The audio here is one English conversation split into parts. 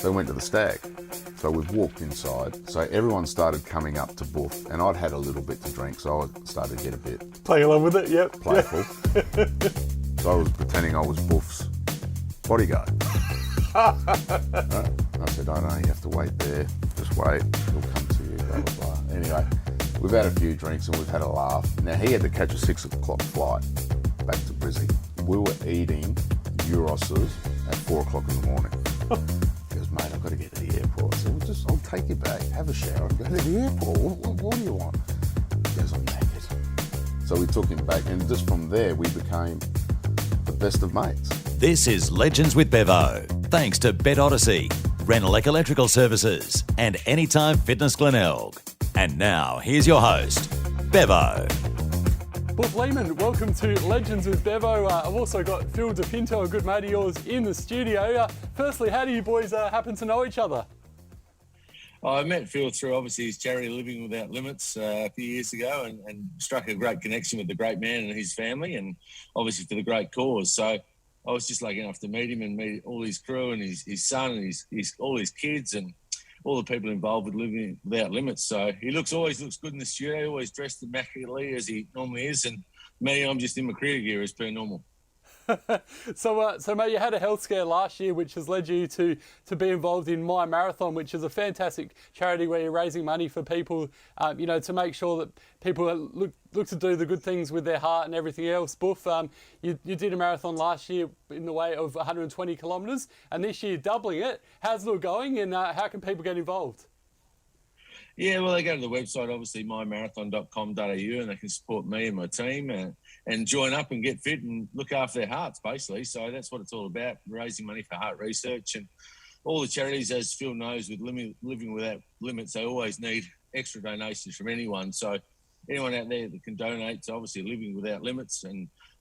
They went to the stag. So we've walked inside. So everyone started coming up to Boof, and I'd had a little bit to drink, so I started to get a bit Playing along with it, yep. playful. So I was pretending I was Boof's bodyguard. Right? I said, "Oh no, you have to wait there. Just wait. He'll come to you." Blah blah blah. Anyway, we've had a few drinks and we've had a laugh. Now he had to catch a 6 o'clock flight back to Brizzy. We were eating gyros at 4 o'clock in the morning. He goes, "Mate, I've got to get to the airport." I said, "Well, I'll take you back, have a shower, and go to the airport. What do you want?" He goes, "I'm knackered." So we took him back, and just from there, we became the best of mates. This is Legends with Bevo, thanks to Bet Odyssey, Renelec Electrical Services, and Anytime Fitness Glenelg. And now, here's your host, Bevo. Boof Lehmann, welcome to Legends with Bevo. I've also got Phil Pinto, a good mate of yours, in the studio. Firstly, how do you boys happen to know each other? I met Phil through, obviously, his charity Living Without Limits a few years ago and struck a great connection with the great man and his family, and obviously for the great cause. So I was just lucky enough to meet him and meet all his crew and his son and his all his kids and all the people involved with Living Without Limits. So he always looks good in the studio, always dressed immaculately as he normally is. And me, I'm just in my career gear as per normal. So mate, you had a health scare last year, which has led you to be involved in My Marathon, which is a fantastic charity where you're raising money for people, to make sure that people look to do the good things with their heart and everything else. Boof, you did a marathon last year in the way of 120 kilometres, and this year doubling it. How's it all going, and how can people get involved? Yeah, well, they go to the website, obviously, mymarathon.com.au, and they can support me and my team and join up and get fit and look after their hearts, basically. So that's what it's all about, raising money for heart research. And all the charities, as Phil knows, with Living Without Limits, they always need extra donations from anyone. So anyone out there that can donate to, obviously, Living Without Limits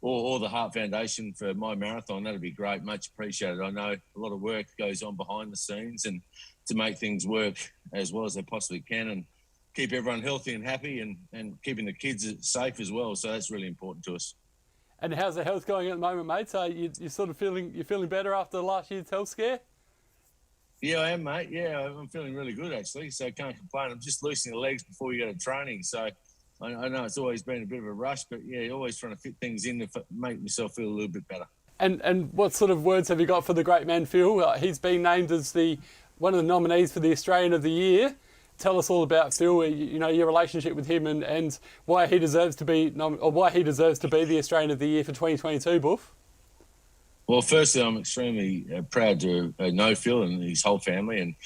or the Heart Foundation for My Marathon, that'd be great, much appreciated. I know a lot of work goes on behind the scenes and to make things work as well as they possibly can and keep everyone healthy and happy and keeping the kids safe as well. So that's really important to us. And how's the health going at the moment, mate? So you're sort of feeling better after last year's health scare? Yeah, I am, mate. Yeah, I'm feeling really good, actually. So I can't complain. I'm just loosening the legs before you go to training. So I know it's always been a bit of a rush, but yeah, always trying to fit things in to make myself feel a little bit better. And what sort of words have you got for the great man, Phil? He's been named as one of the nominees for the Australian of the Year. Tell us all about Phil, your relationship with him and why he deserves to be the Australian of the Year for 2022, Boof. Well, firstly, I'm extremely proud to know Phil and his whole family, and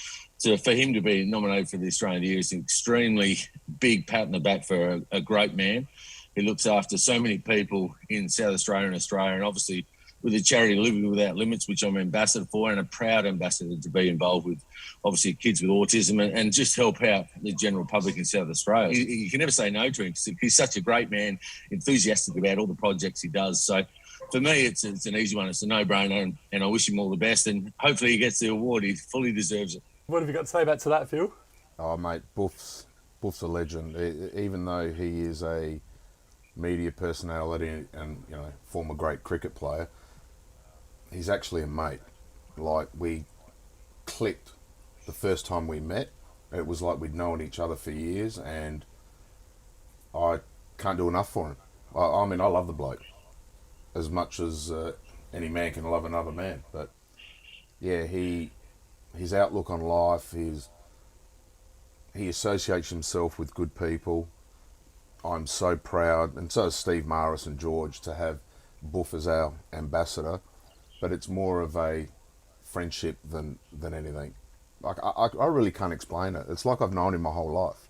for him to be nominated for the Australian of the Year is an extremely big pat on the back for a great man. He looks after so many people in South Australia and obviously with the charity Living Without Limits, which I'm ambassador for, and a proud ambassador to be involved with, obviously, kids with autism and just help out the general public in South Australia. You can never say no to him. He's such a great man, enthusiastic about all the projects he does. So for me, it's an easy one. It's a no-brainer, and I wish him all the best. And hopefully he gets the award. He fully deserves it. What have you got to say back to that, Phil? Oh, mate, Boof's a legend. Even though he is a media personality and former great cricket player, he's actually a mate. Like, we clicked the first time we met. It was like we'd known each other for years, and I can't do enough for him. I mean, I love the bloke as much as any man can love another man. But yeah, his outlook on life, he associates himself with good people. I'm so proud, and so is Steve Maris and George, to have Boof as our ambassador. But it's more of a friendship than anything. Like, I really can't explain it. It's like I've known him my whole life.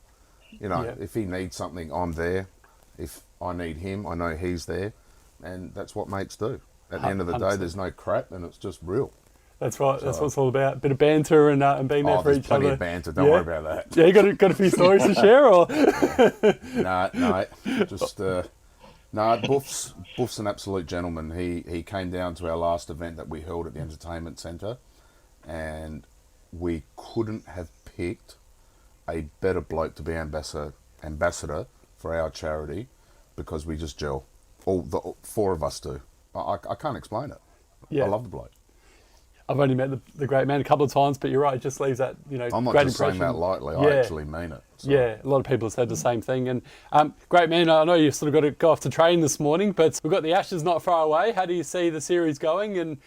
If he needs something, I'm there. If I need him, I know he's there. And that's what mates do. At the end of the day, there's no crap, and it's just real. That's right. So, that's what it's all about. A bit of banter and being there for each other. Plenty of banter. Don't worry about that. Yeah, you got a few stories to share, or? No. Just... No, Boof's an absolute gentleman. He came down to our last event that we held at the entertainment centre, and we couldn't have picked a better bloke to be ambassador for our charity, because we just gel. All four of us do. I can't explain it. Yeah. I love the bloke. I've only met the great man a couple of times, but you're right, it just leaves that, I'm not great just impression. saying that lightly. Yeah. I actually mean it. So. Yeah, a lot of people have said the same thing. And great man, I know you've sort of got to go off to train this morning, but we've got the Ashes not far away. How do you see the series going? And,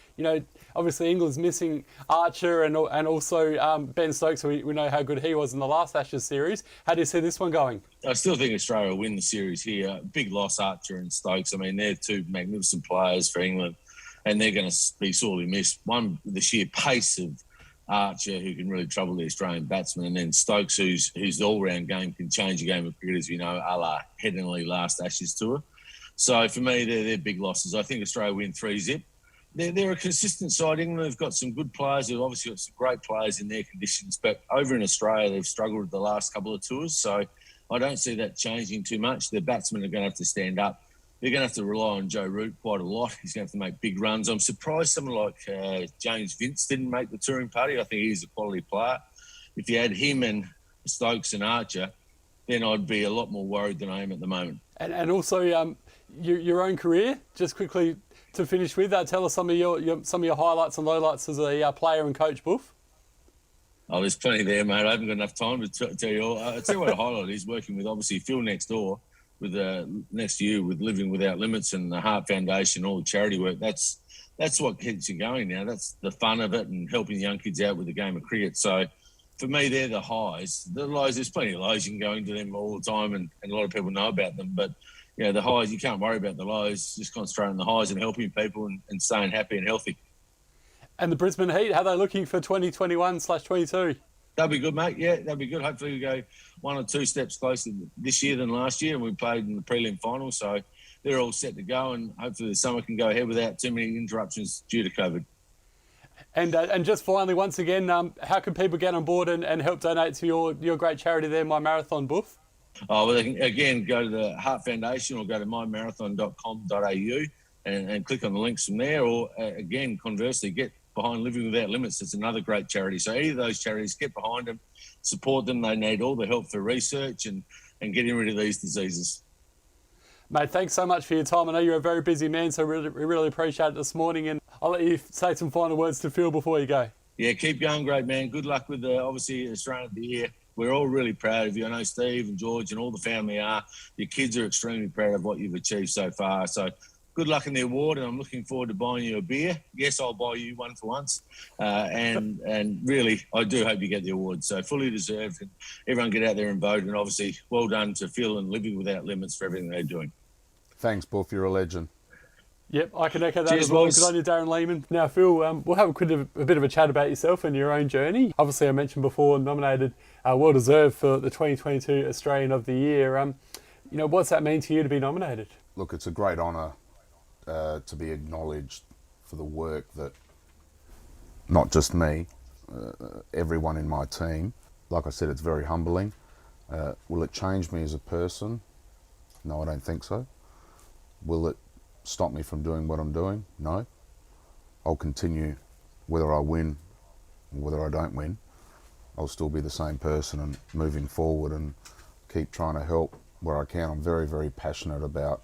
obviously England's missing Archer and also Ben Stokes. We know how good he was in the last Ashes series. How do you see this one going? I still think Australia will win the series here. Big loss, Archer and Stokes. I mean, they're two magnificent players for England, and they're going to be sorely missed. One, the sheer pace of Archer, who can really trouble the Australian batsman, and then Stokes, whose all-round game can change a game of cricket, as we know, a la Headingley last Ashes tour. So for me, they're big losses. I think Australia win 3-0. They're a consistent side. England have got some good players. They've obviously got some great players in their conditions. But over in Australia, they've struggled with the last couple of tours. So I don't see that changing too much. The batsmen are going to have to stand up. They're going to have to rely on Joe Root quite a lot. He's going to have to make big runs. I'm surprised someone like James Vince didn't make the touring party. I think he's a quality player. If you had him and Stokes and Archer, then I'd be a lot more worried than I am at the moment. And also your own career, just quickly to finish with, tell us some of your highlights and lowlights as a player and coach, Boof. Oh, there's plenty there, mate. I haven't got enough time to tell you all. I'll tell you what a highlight is, working with obviously Phil next door, with next to you, with Living Without Limits and the Heart Foundation, all the charity work. That's what keeps you going now. That's the fun of it, and helping young kids out with the game of cricket. So for me, they're the highs. The lows, there's plenty of lows. You can go into them all the time, and a lot of people know about them. But the highs, you can't worry about the lows. Just concentrate on the highs and helping people and staying happy and healthy. And the Brisbane Heat, how are they looking for 2021/22? That'll be good, mate. Yeah, that'll be good. Hopefully we go one or two steps closer this year than last year, and we played in the prelim final. So they're all set to go, and hopefully the summer can go ahead without too many interruptions due to COVID. And just finally, once again, how can people get on board and help donate to your great charity there, My Marathon, Boof? Oh, well, they can, again, go to the Heart Foundation or go to mymarathon.com.au and click on the links from there. Or, again, conversely, get behind Living Without Limits. It's another great charity. So either of those charities, get behind them, support them. They need all the help for research and getting rid of these diseases. Mate, thanks so much for your time. I know you're a very busy man, so we really appreciate it this morning. And I'll let you say some final words to Phil before you go. Yeah, keep going, great man. Good luck with obviously Australian of the Year. We're all really proud of you. I know Steve and George and all the family are. Your kids are extremely proud of what you've achieved so far. So good luck in the award, and I'm looking forward to buying you a beer. Yes, I'll buy you one for once. And really, I do hope you get the award. So fully deserved. And everyone get out there and vote. And obviously, well done to Phil and Living Without Limits for everything they're doing. Thanks, Boof. You're a legend. Yep, I can echo that Cheers, as well. boys. Good on you, Darren Lehmann. Now, Phil, we'll have a bit of a chat about yourself and your own journey. Obviously, I mentioned before, nominated, well deserved for the 2022 Australian of the Year. What's that mean to you to be nominated? Look, it's a great honour to be acknowledged for the work that not just me, everyone in my team. Like I said, it's very humbling. Will it change me as a person? No, I don't think so. Will it stop me from doing what I'm doing? No. I'll continue whether I win or whether I don't win. I'll still be the same person and moving forward and keep trying to help where I can. I'm very, very passionate about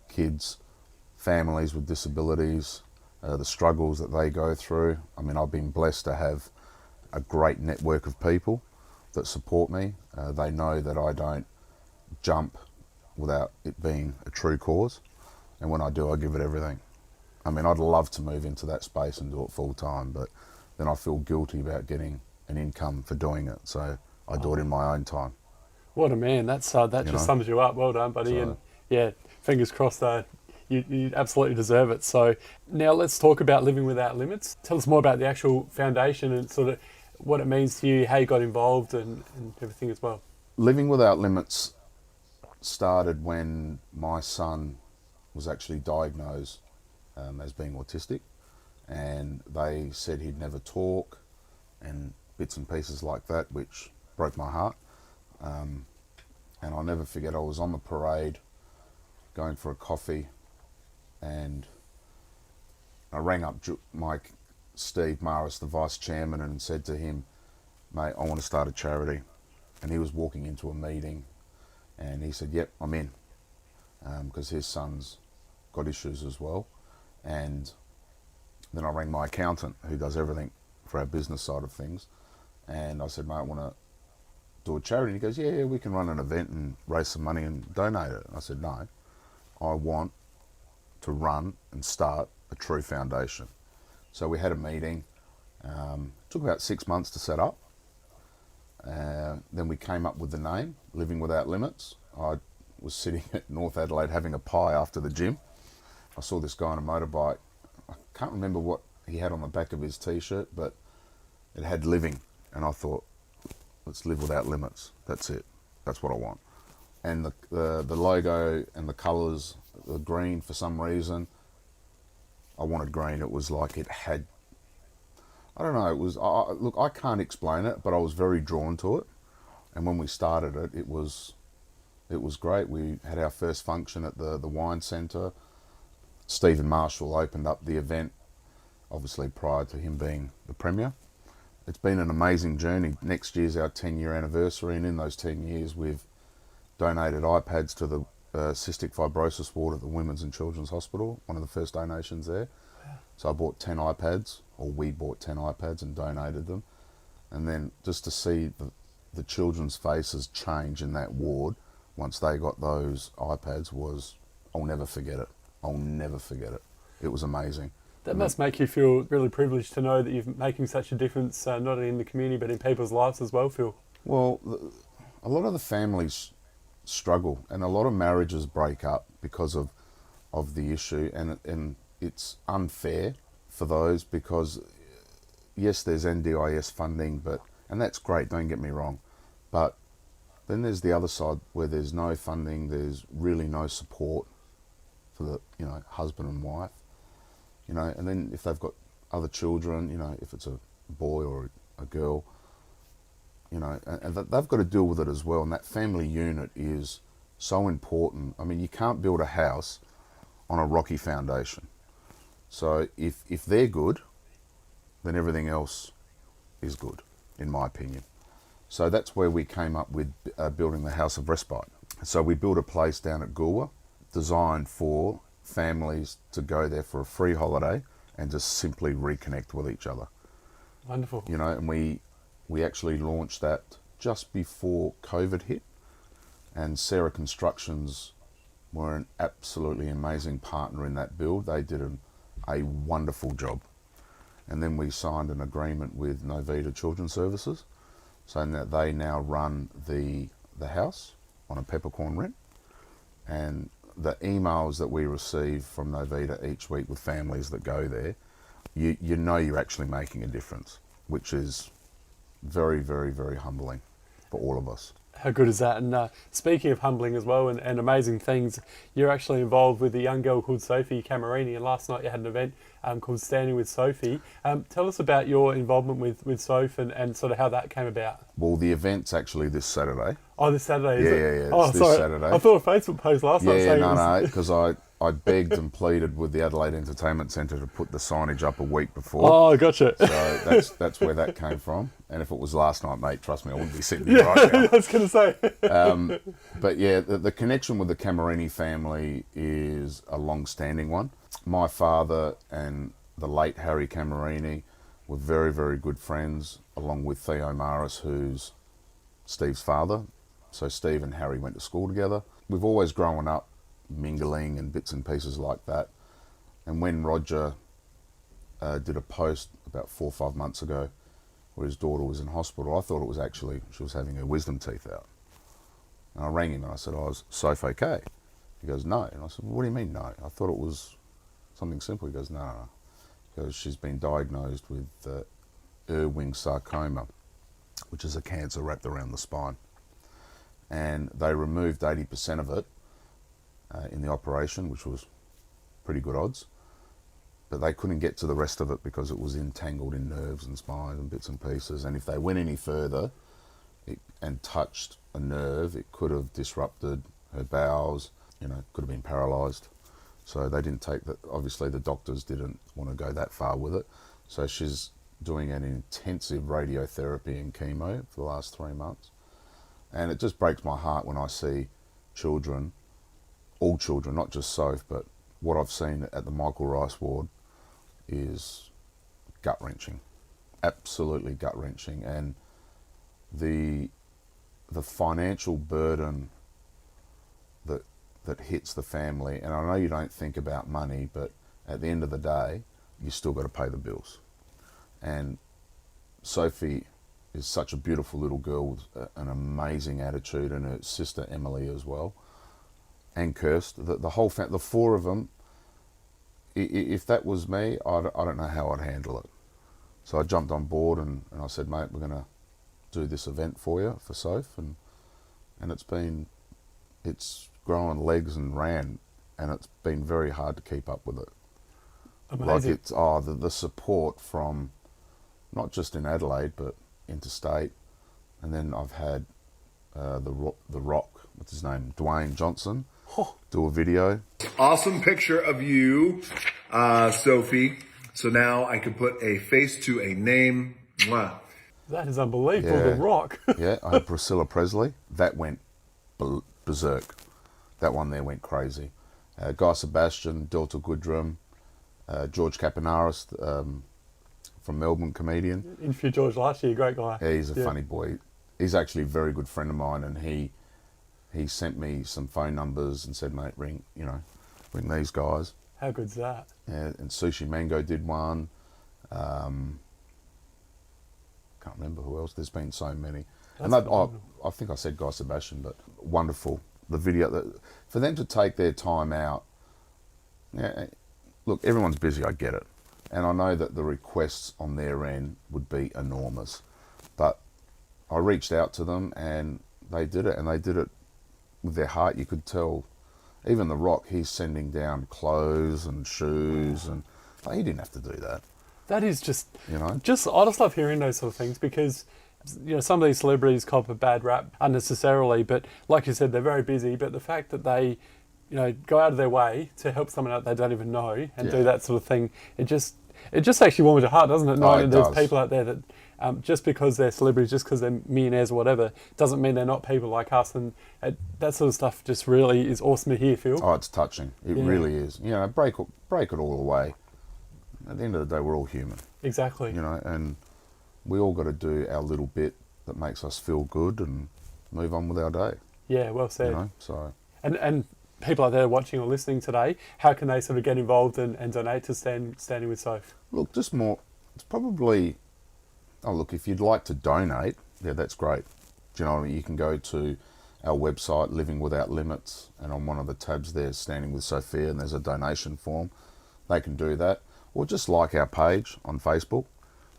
kids, families with disabilities, the struggles that they go through. I mean, I've been blessed to have a great network of people that support me. They know that I don't jump without it being a true cause. And when I do, I give it everything. I mean, I'd love to move into that space and do it full time, but then I feel guilty about getting an income for doing it. So I do it in my own time. What a man. That just sums you up. Well done, buddy. And yeah, fingers crossed you absolutely deserve it. So now let's talk about Living Without Limits. Tell us more about the actual foundation and sort of what it means to you, how you got involved and everything as well. Living Without Limits started when my son was actually diagnosed as being autistic, and they said he'd never talk and bits and pieces like that, which broke my heart. And I'll never forget, I was on the parade going for a coffee, and I rang up Steve Maris, the vice chairman, and said to him, mate, I want to start a charity. And he was walking into a meeting and he said, yep, I'm in, because his son's got issues as well. And Then I rang my accountant, who does everything for our business side of things, and I said, mate, I want to do a charity. And he goes, yeah, we can run an event and raise some money and donate it. And I said, no, I want to run and start a true foundation. So we had a meeting. Took about 6 months to set up. Then we came up with the name, Living Without Limits. I was sitting at North Adelaide having a pie after the gym. I saw this guy on a motorbike. I can't remember what he had on the back of his t-shirt, but it had living. And I thought, let's live without limits. That's it. That's what I want. And the logo and the colours, the green for some reason, I wanted green. It was like it had, I don't know, it was, look, I can't explain it, but I was very drawn to it. And when we started it, it was great. We had our first function at the wine centre. Stephen Marshall opened up the event, obviously prior to him being the Premier. It's been an amazing journey. Next year's our 10-year anniversary, and in those 10 years we've donated iPads to the cystic fibrosis ward at the Women's and Children's Hospital, one of the first donations there. So I bought 10 iPads, or we bought 10 iPads and donated them. And then just to see the children's faces change in that ward once they got those iPads was, I'll never forget it. I'll never forget it. It was amazing. That must make you feel really privileged to know that you're making such a difference, not only in the community, but in people's lives as well, Phil. Well, a lot of the families struggle, and a lot of marriages break up because of the issue, and it's unfair for those because, yes, there's NDIS funding, and that's great, don't get me wrong, but then there's the other side where there's no funding, there's really no support for the, husband and wife, and then if they've got other children, if it's a boy or a girl, and they've got to deal with it as well. And that family unit is so important. I mean, you can't build a house on a rocky foundation. So if they're good, then everything else is good, in my opinion. So that's where we came up with building the House of Respite. So we built a place down at Goolwa, designed for families to go there for a free holiday and just simply reconnect with each other. Wonderful. And we actually launched that just before COVID hit, and Sarah Constructions were an absolutely amazing partner in that build. They did a wonderful job. And then we signed an agreement with Novita Children's Services, so that they now run the house on a peppercorn rent. And the emails that we receive from Novita each week with families that go there, you know you're actually making a difference, which is very, very, very humbling for all of us. How good is that? And speaking of humbling as well and amazing things, you're actually involved with a young girl called Sophie Camerini, and last night you had an event called Standing with Sophie. Tell us about your involvement with Soph and sort of how that came about. Well, the event's actually this Saturday. Oh, this Saturday, is it? Yeah, it's this Saturday. I thought a Facebook post last night saying no, because I begged and pleaded with the Adelaide Entertainment Centre to put the signage up a week before. Oh, gotcha. So that's where that came from. And if it was last night, mate, trust me, I wouldn't be sitting here right now. I was going to say. But yeah, the connection with the Camerini family is a long-standing one. My father and the late Harry Camerini were very, very good friends, along with Theo Maris, who's Steve's father. So Steve and Harry went to school together. We've always grown up mingling and bits and pieces like that. And when Roger did a post about 4 or 5 months ago where his daughter was in hospital, I thought it was actually she was having her wisdom teeth out. And I rang him and I said, "Oh, is Soph okay?" He goes, "No." And I said, "Well, what do you mean no? I thought it was something simple." He goes, "No. Because she's been diagnosed with Ewing sarcoma, which is a cancer wrapped around the spine. And they removed 80% of it in the operation, which was pretty good odds. But they couldn't get to the rest of it because it was entangled in nerves and spines and bits and pieces. And if they went any further and touched a nerve, it could have disrupted her bowels, could have been paralysed. So they didn't take that. Obviously, the doctors didn't want to go that far with it. So she's doing an intensive radiotherapy and chemo for the last 3 months. And it just breaks my heart when I see children, all children, not just Soph, but what I've seen at the Michael Rice ward is gut-wrenching, absolutely gut-wrenching. And the financial burden that hits the family, and I know you don't think about money, but at the end of the day, you still got to pay the bills. And Sophie is such a beautiful little girl with an amazing attitude, and her sister Emily as well, and Kirst, the whole the four of them. If that was me, I don't know how I'd handle it. So I jumped on board and I said, mate, we're going to do this event for you, for Soph, and it's grown legs and ran, and it's been very hard to keep up with it. Amazing. Like it's the support from not just in Adelaide but interstate, and then I've had the Rock, what's his name, Dwayne Johnson, do a video. Awesome picture of you, Sophie. So now I can put a face to a name. Mwah. That is unbelievable. Yeah. The Rock. Yeah, I had Priscilla Presley. That went berserk. That one there went crazy. Guy Sebastian, Delta Goodrum, George Capanaris, from Melbourne, comedian. Interviewed George last year. Great guy. Yeah, he's a funny boy. He's actually a very good friend of mine, and he sent me some phone numbers and said, mate, ring these guys. How good's that? Yeah, and Sushi Mango did one. Can't remember who else. There's been so many. That's And I think I said Guy Sebastian, but wonderful. The video, for them to take their time out. Yeah, look, everyone's busy, I get it. And I know that the requests on their end would be enormous. But I reached out to them and they did it, and they did it with their heart. You could tell. Even The Rock, he's sending down clothes and shoes, and he didn't have to do that. That is just, I just love hearing those sort of things, because some of these celebrities cop a bad rap unnecessarily, but like you said, they're very busy. But the fact that they, go out of their way to help someone out they don't even know and do that sort of thing, it just actually warms your heart, doesn't it? Knowing that there's people out there that just because they're celebrities, just because they're millionaires or whatever, doesn't mean they're not people like us. And that sort of stuff just really is awesome to hear, Phil. Oh, it's touching. It really is. Break it all away. At the end of the day, we're all human. Exactly. And we all got to do our little bit that makes us feel good and move on with our day. Yeah, well said. So. And people out there watching or listening today, how can they sort of get involved and donate to Standing with Soph? Look, just more. It's probably. Oh, look, if you'd like to donate, yeah, that's great. Do you know what I mean? You can go to our website, Living Without Limits, and on one of the tabs there's Standing with Sophia, and there's a donation form. They can do that. Or just like our page on Facebook.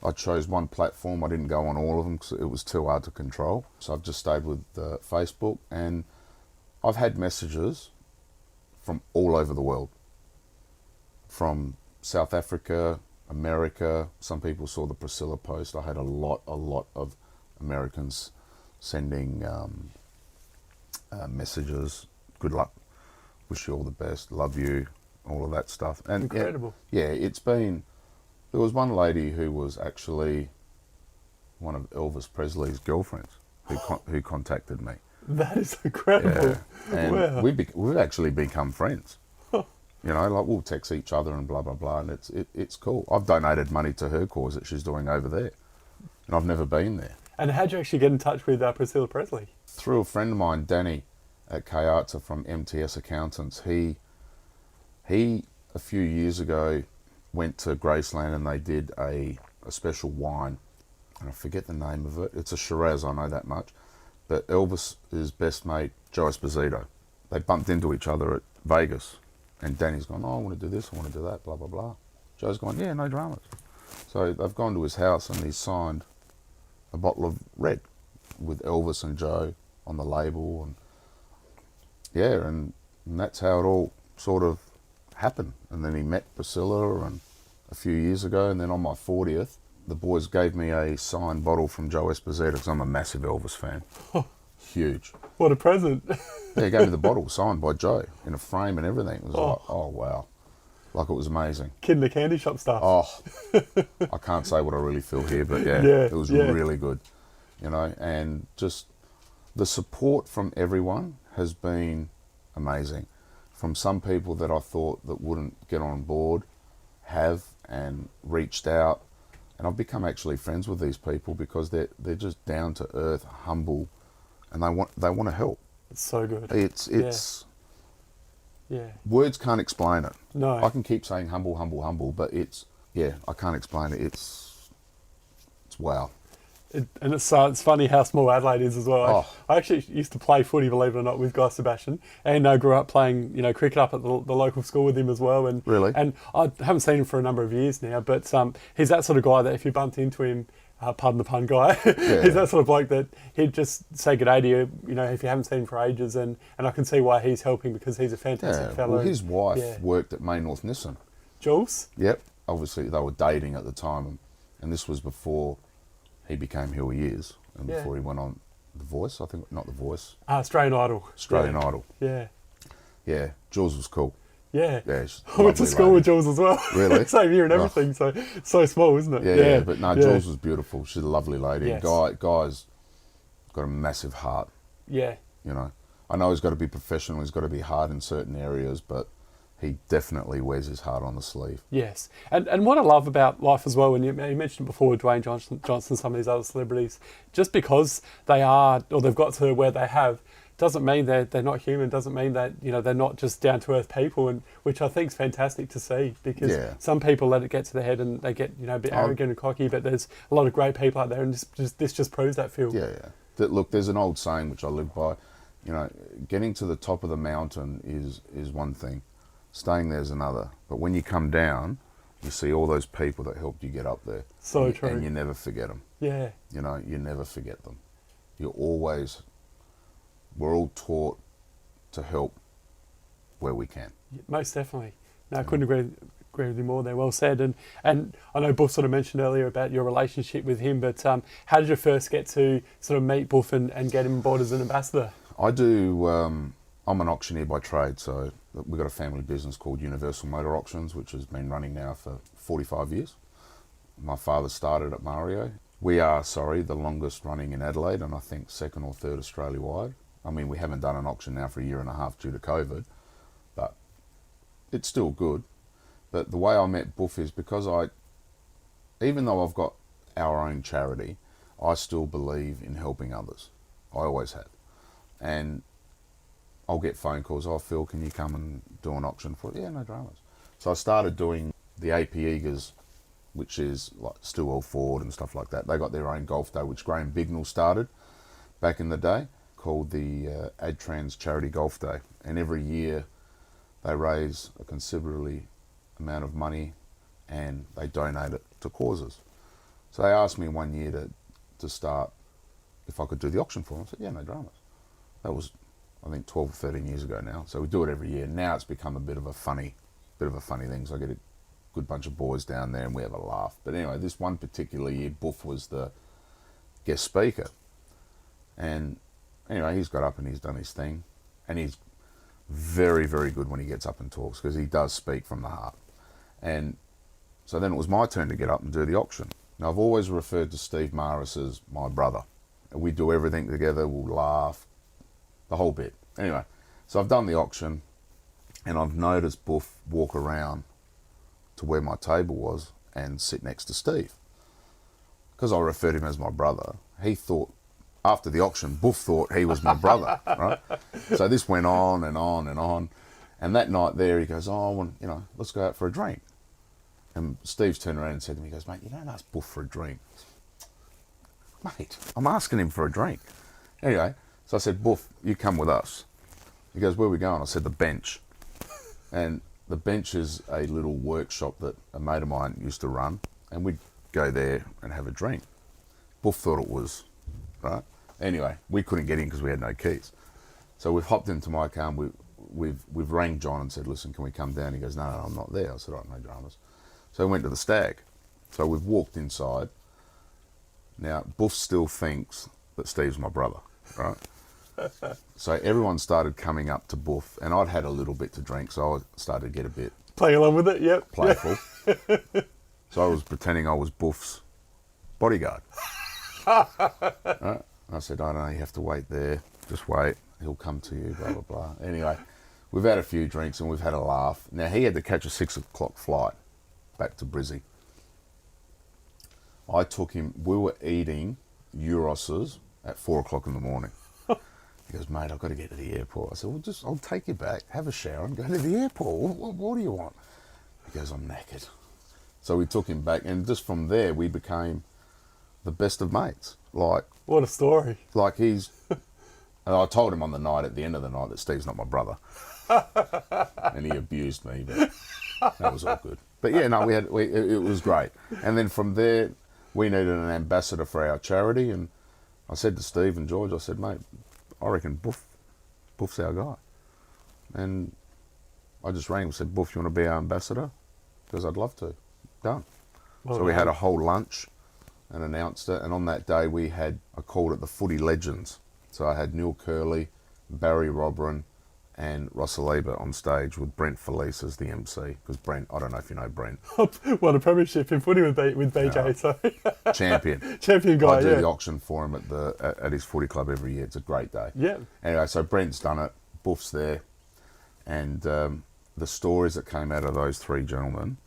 I chose one platform. I didn't go on all of them because it was too hard to control. So I've just stayed with Facebook, and I've had messages from all over the world. From South Africa, America. Some people saw the Priscilla post. I had a lot of Americans sending messages. Good luck. Wish you all the best. Love you. All of that stuff. And incredible. Yeah, it's been. There was one lady who was actually one of Elvis Presley's girlfriends who contacted me. That is incredible. Yeah. And wow. we've actually become friends. Like we'll text each other and blah blah blah, and it's cool. I've donated money to her cause that she's doing over there, and I've never been there. And how'd you actually get in touch with Priscilla Presley? Through a friend of mine, Danny, at Kayarta from MTS Accountants. He a few years ago went to Graceland and they did a special wine, and I forget the name of it. It's a Shiraz, I know that much. But Elvis's best mate, Joe Esposito, they bumped into each other at Vegas. And Danny's gone, I want to do this, I want to do that, blah, blah, blah. Joe's gone, yeah, no dramas. So they've gone to his house and he's signed a bottle of red with Elvis and Joe on the label. And that's how it all sort of happened. And then he met Priscilla and a few years ago, and then on my 40th, the boys gave me a signed bottle from Joe Esposito because I'm a massive Elvis fan. Huge. What a present. Yeah, he gave me the bottle signed by Joe in a frame and everything. It was like, oh wow. Like it was amazing. Kid in the candy shop stuff. Oh, I can't say what I really feel here, but it was really good. And just the support from everyone has been amazing. From some people that I thought that wouldn't get on board have, and reached out, and I've become actually friends with these people because they're just down to earth, humble, and they want to help. It's so good. It's Yeah. words can't explain it. No. I can keep saying humble, humble, humble, but I can't explain it. It's wow. And it's funny how small Adelaide is as well. Oh. I actually used to play footy, believe it or not, with Guy Sebastian, and I grew up playing, cricket up at the local school with him as well. And Really? And I haven't seen him for a number of years now, but he's that sort of guy that if you bumped into him, pardon the pun, guy, he's that sort of bloke that he'd just say good day to you, if you haven't seen him for ages, and I can see why he's helping because he's a fantastic fellow. Well, his wife worked at Main North Nissan. Jules? Yep. Obviously, they were dating at the time, and this was before he became who he is, and before he went on The Voice. I think not The Voice. Australian Idol. Australian Idol. Yeah. Yeah. Jules was cool. Yeah. Yeah. I went to school with Jules as well. Really? Same year and everything. So small, isn't it? Yeah. But no, Jules was beautiful. She's a lovely lady. Yes. Guy's got a massive heart. Yeah. I know he's got to be professional. He's got to be hard in certain areas, but he definitely wears his heart on the sleeve. Yes. And what I love about life as well, and you mentioned before with Dwayne Johnson, some of these other celebrities, just because they are, or they've got to where they have, doesn't mean they're not human, doesn't mean that, they're not just down-to-earth people, and which I think is fantastic to see, because some people let it get to their head and they get, a bit arrogant and cocky, but there's a lot of great people out there, and this just proves that, Phil. Yeah. Look, there's an old saying which I live by, getting to the top of the mountain is one thing. Staying there's another. But when you come down, you see all those people that helped you get up there. So true. And you never forget them. Yeah. You never forget them. We're all taught to help where we can. Most definitely. No, I couldn't agree with you more there. Well said. And I know Boof sort of mentioned earlier about your relationship with him, but how did you first get to sort of meet Boof and get him on board as an ambassador? I do... I'm an auctioneer by trade, so we've got a family business called Universal Motor Auctions, which has been running now for 45 years. My father started at Mario. We are, the longest running in Adelaide, and I think second or third Australia-wide. I mean, we haven't done an auction now for a year and a half due to COVID, but it's still good. But the way I met Boof is because even though I've got our own charity, I still believe in helping others. I always have. And I'll get phone calls, Phil, can you come and do an auction for it? Yeah, no dramas. So I started doing the AP Eagers, which is like Stillwell Ford and stuff like that. They got their own golf day, which Graham Bignell started back in the day, called the AdTrans Charity Golf Day. And every year they raise a considerably amount of money and they donate it to causes. So they asked me one year to start if I could do the auction for them. I said, yeah, no dramas. That was, I think, 12 or 13 years ago now. So we do it every year. Now it's become a bit of a funny thing. So I get a good bunch of boys down there and we have a laugh. But anyway, this one particular year, Boof was the guest speaker. And anyway, he's got up and he's done his thing. And he's very, very good when he gets up and talks because he does speak from the heart. And so then it was my turn to get up and do the auction. Now, I've always referred to Steve Maris as my brother. We do everything together. We'll laugh. The whole bit. Anyway, so I've done the auction and I've noticed Boof walk around to where my table was and sit next to Steve. Because I referred him as my brother, he thought, after the auction, Boof thought he was my brother, right? So this went on and on and on. And that night there, he goes, let's go out for a drink. And Steve's turned around and said to me, he goes, mate, you don't ask Boof for a drink. Mate, I'm asking him for a drink. Anyway, so I said, Boof, you come with us. He goes, where are we going? I said, the bench. And the bench is a little workshop that a mate of mine used to run, and we'd go there and have a drink. Boof thought it was, right? Anyway, we couldn't get in because we had no keys. So we've hopped into my car and we've rang John and said, listen, can we come down? He goes, no, I'm not there. I said, all right, no dramas. So we went to the stag. So we've walked inside. Now, Boof still thinks that Steve's my brother, right? So everyone started coming up to Boof, and I'd had a little bit to drink, so I started to get a bit playing along with it, yep. Playful. So I was pretending I was Boof's bodyguard. Right? And I said, I don't know, you have to wait there. Just wait. He'll come to you, blah, blah, blah. Anyway, we've had a few drinks and we've had a laugh. Now, he had to catch a 6 o'clock flight back to Brizzy. I took him, we were eating Euros's at 4 o'clock in the morning. He goes, mate, I've got to get to the airport. I said, well, I'll take you back, have a shower and go to the airport. What do you want? He goes, I'm knackered. So we took him back, and just from there, we became the best of mates. Like, What a story. like he's, and I told him on the night, at the end of the night, that Steve's not my brother. And he abused me, but that was all good. But yeah, no, it was great. And then from there, we needed an ambassador for our charity, and I said to Steve and George, I said, mate, I reckon Boof's our guy. And I just rang him and said, Boof, you want to be our ambassador? Because I'd love to. Done. Well so we had done. a whole lunch and announced it, and on that day I called it the Footy Legends. So I had Neil Curley, Barry Robran, and Russell Ebert on stage with Brent Felice as the MC. Because Brent, I don't know if you know Brent. Won a premiership in footy with BJ, so Champion. champion guy. I do yeah. the auction for him at his footy club every year. It's a great day. Yeah. Anyway, so Brent's done it, Boof's there, and the stories that came out of those three gentlemen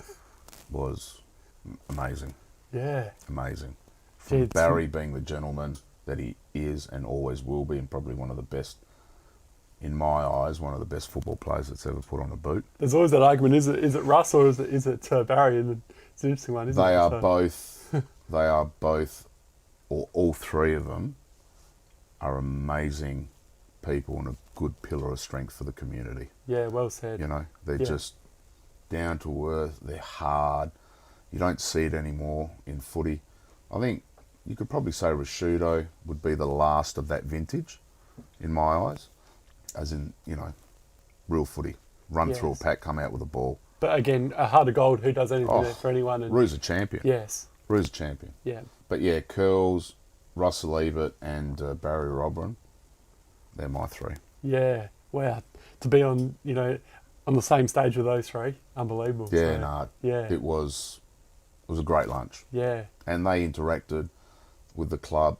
was amazing. Yeah. Amazing. Gee, From it's- Barry being the gentleman that he is and always will be, and probably one of the best, in my eyes, one of the best football players that's ever put on a boot. There's always that argument: is it Russ or is it Barry? And it's an interesting one, isn't it? They are So- both. They are both, or all three of them, are amazing people and a good pillar of strength for the community. Yeah, well said. You know, they're Yeah. just down to earth. They're hard. You don't see it anymore in footy. I think you could probably say Rashudo would be the last of that vintage, in my eyes, as in, you know, real footy. Run through a Yes. pack, come out with a ball. But again, a heart of gold who does anything for anyone. And Rue's a champion. yes, Rue's a champion. yeah, But yeah, Curls, Russell Ebert and Barry Robran, they're my three. yeah. Wow, to be on on the same stage with those three, unbelievable. Yeah, So, no, yeah, it was a great lunch. yeah, And they interacted with the club,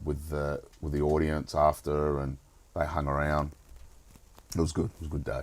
with the audience after, and they hung around. It was good. It was a good day.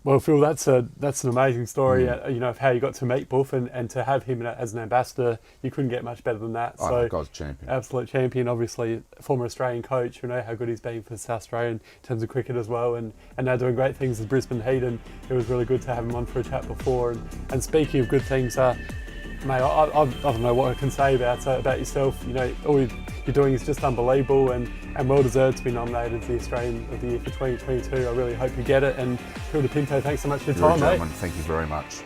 Well, Phil, that's an amazing story. Of how you got to meet Boof and to have him as an ambassador. You couldn't get much better than that. Oh, So, no, guy's a champion. absolute champion. Obviously, former Australian coach. You know how good he's been for South Australia in terms of cricket as well, and now doing great things with Brisbane Heat. And it was really good to have him on for a chat before. And speaking of good things, mate, I don't know what I can say about yourself. You know, all you're doing is just unbelievable and well deserved to be nominated as the Australian of the Year for 2022. I really hope you get it. And Phil Pinto, thanks so much for your You're a time, mate. gentleman. Thank you very much.